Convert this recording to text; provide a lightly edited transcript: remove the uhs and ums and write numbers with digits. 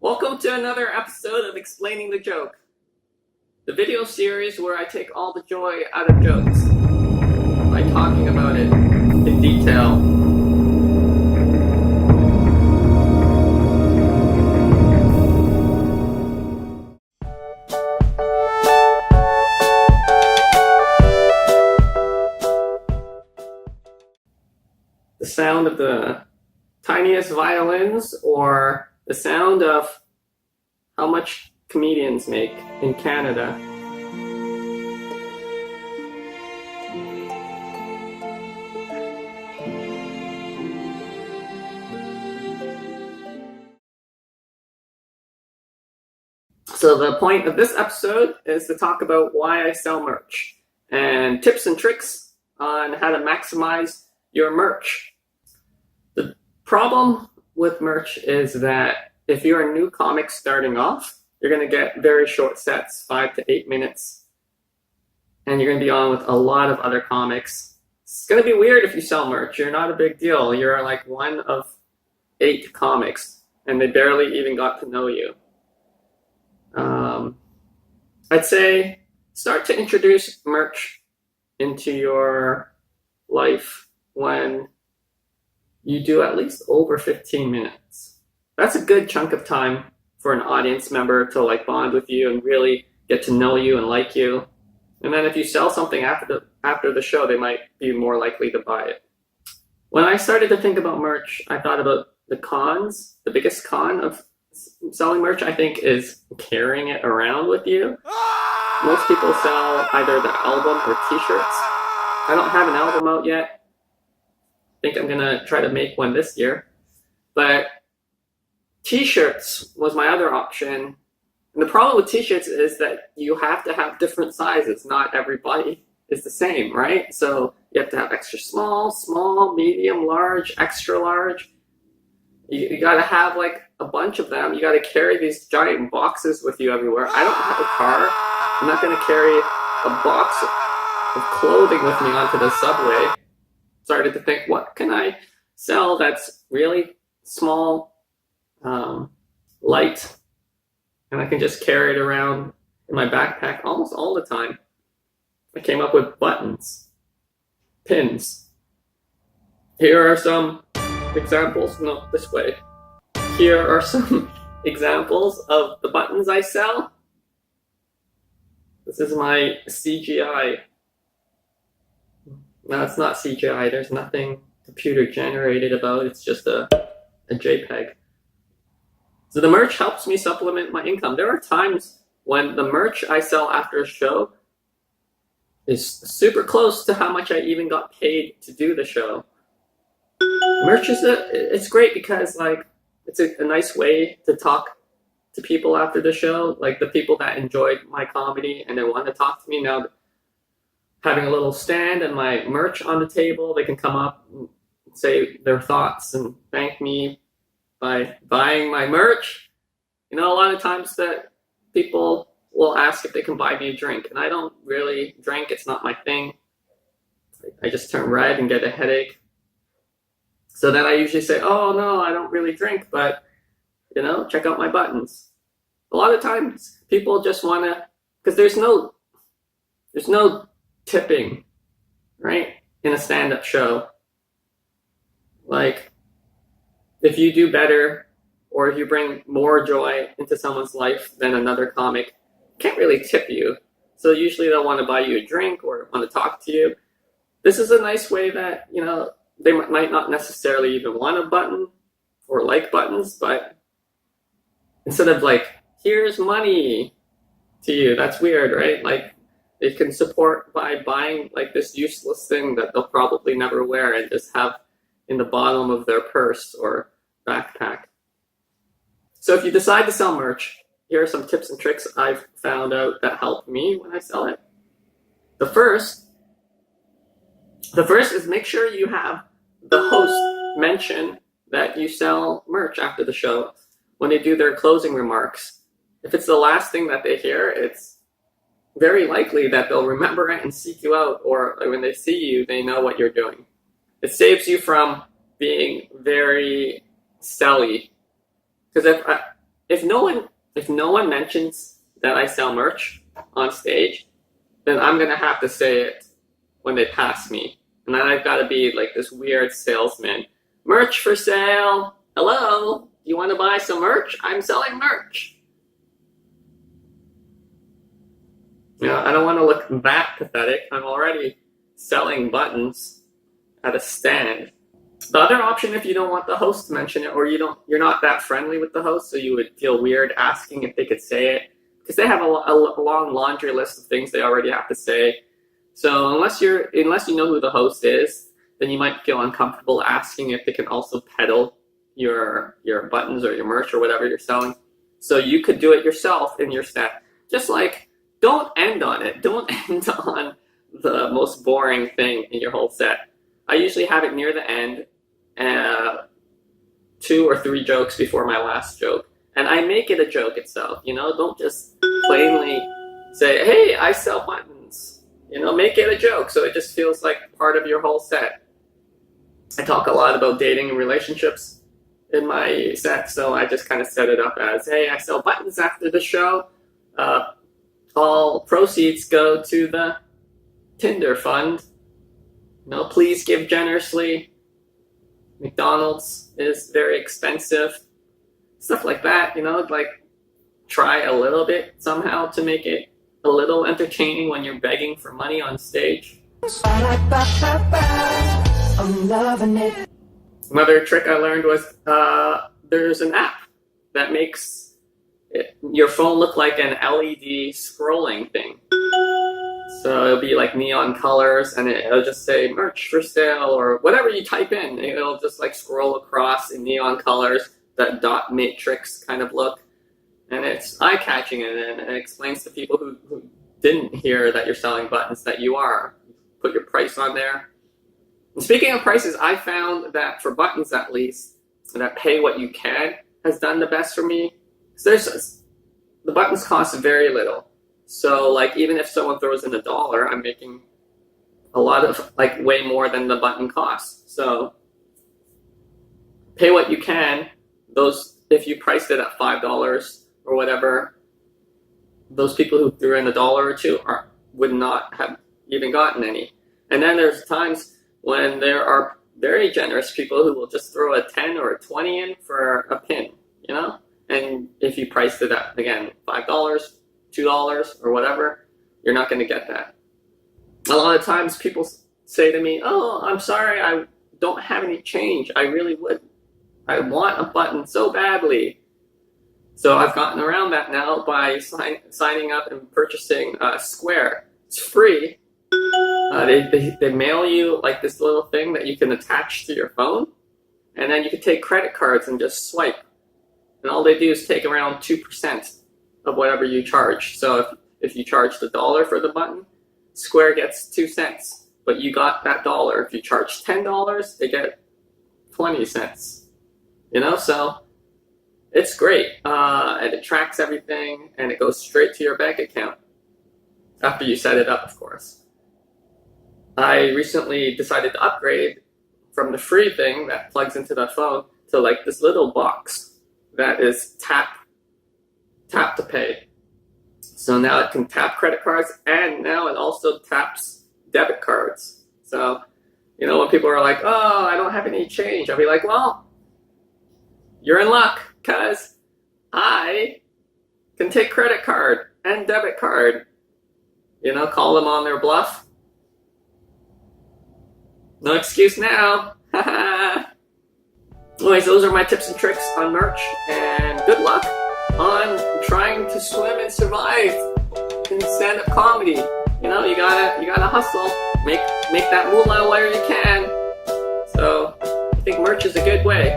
Welcome to another episode of Explaining the Joke, the video series where I take all the joy out of jokes by talking about it in detail. The sound of the tiniest violins, or the sound of how much comedians make in Canada. So the point of this episode is to talk about why I sell merch and tips and tricks on how to maximize your merch. The problem with merch is that if you're a new comic starting off, you're going to get very short sets, 5 to 8 minutes, and you're going to be on with a lot of other comics. It's going to be weird if you sell merch. You're not a big deal. You're like one of 8 comics, and they barely even got to know you. I'd say start to introduce merch into your life when you do at least over 15 minutes. That's a good chunk of time for an audience member to like bond with you and really get to know you and like you. And then if you sell something after the show, they might be more likely to buy it. When I started to think about merch, I thought about the cons. The biggest con of selling merch, I think, is carrying it around with you. Most people sell either the album or t-shirts. I don't have an album out yet. I think I'm gonna try to make one this year. But t-shirts was my other option. And the problem with t-shirts is that you have to have different sizes. Not everybody is the same, right? So you have to have extra small, medium, large, extra large. You gotta have like a bunch of them. You gotta carry these giant boxes with you everywhere. I don't have a car. I'm not gonna carry a box of clothing with me onto the subway. Started to think, what can I sell that's really small, light, and I can just carry it around in my backpack almost all the time. I came up with buttons, pins. Here are some examples. No, this way. Here are some examples of the buttons I sell. This is my CGI. No, it's not CGI. There's nothing computer generated about. It's just a JPEG. So the merch helps me supplement my income. There are times when the merch I sell after a show is super close to how much I even got paid to do the show. Merch is it's great because like it's a nice way to talk to people after the show, like the people that enjoyed my comedy and they want to talk to me now. Having a little stand and my merch on the table, they can come up and say their thoughts and thank me by buying my merch. You know, a lot of times that people will ask if they can buy me a drink, and I don't really drink. It's not my thing. I just turn red and get a headache. So then I usually say, oh no, I don't really drink, but you know, check out my buttons. A lot of times people just want to, because there's no tipping, right, in a stand-up show. Like, if you do better or if you bring more joy into someone's life than another comic, can't really tip you. So usually they'll want to buy you a drink or want to talk to you. This is a nice way that, you know, they might not necessarily even want a button or like buttons, but instead of like, here's money to you, that's weird, right? Like, they can support by buying like this useless thing that they'll probably never wear and just have in the bottom of their purse or backpack. So if you decide to sell merch, here are some tips and tricks I've found out that help me when I sell it. The first is make sure you have the host mention that you sell merch after the show when they do their closing remarks. If it's the last thing that they hear, it's very likely that they'll remember it and seek you out, or when they see you, they know what you're doing. It saves you from being very selly. Because if no one mentions that I sell merch on stage, then I'm gonna have to say it when they pass me. And then I've got to be like this weird salesman. Merch for sale. Hello, you want to buy some merch? I'm selling merch. You know, I don't want to look that pathetic. I'm already selling buttons at a stand. The other option, if you don't want the host to mention it, or you're not that friendly with the host, so you would feel weird asking if they could say it, because they have a long laundry list of things they already have to say. So unless you know who the host is, then you might feel uncomfortable asking if they can also peddle your buttons or your merch or whatever you're selling. So you could do it yourself in your set. Just like, don't end on it. Don't end on the most boring thing in your whole set. I usually have it near the end, 2 or 3 jokes before my last joke. And I make it a joke itself, you know? Don't just plainly say, hey, I sell buttons. You know, make it a joke so it just feels like part of your whole set. I talk a lot about dating and relationships in my set, so I just kind of set it up as, hey, I sell buttons after the show. All proceeds go to the Tinder fund. You know, please give generously. McDonald's is very expensive. Stuff like that, you know, like try a little bit somehow to make it a little entertaining when you're begging for money on stage. I'm loving it. Another trick I learned was there's an app that makes your phone look like an LED scrolling thing. So it'll be like neon colors, and it'll just say merch for sale or whatever you type in. It'll just like scroll across in neon colors, that dot matrix kind of look. And it's eye-catching, and it explains to people who didn't hear that you're selling buttons that you are. Put your price on there. And speaking of prices, I found that for buttons at least, that Pay What You Can has done the best for me. The buttons cost very little. So like even if someone throws in $1, I'm making a lot of, like way more than the button costs. So Pay What You Can, if you priced it at $5 or whatever, those people who threw in $1 or $2 would not have even gotten any. And then there's times when there are very generous people who will just throw a 10 or a 20 in for a pin, you know? And if you priced it at, again, $5, $2 or whatever, you're not going to get that. A lot of times people say to me, oh, I'm sorry, I don't have any change. I really would. I want a button so badly. So I've gotten around that now by signing up and purchasing Square. It's free. They mail you like this little thing that you can attach to your phone, and then you can take credit cards and just swipe. And all they do is take around 2% of whatever you charge. So if you charge $1 for the button, Square gets 2 cents, but you got that $1. If you charge $10, they get 20 cents. You know, so it's great. And it tracks everything, and it goes straight to your bank account after you set it up, of course. I recently decided to upgrade from the free thing that plugs into the phone to like this little box that is tap to pay. So now it can tap credit cards, and now it also taps debit cards. So, you know, when people are like, oh, I don't have any change, I'll be like, well, you're in luck, because I can take credit card and debit card. You know, call them on their bluff. No excuse now. Anyways, those are my tips and tricks on merch, and good luck on trying to swim and survive in stand-up comedy. You know, you gotta hustle, make that moolah where you can. So I think merch is a good way.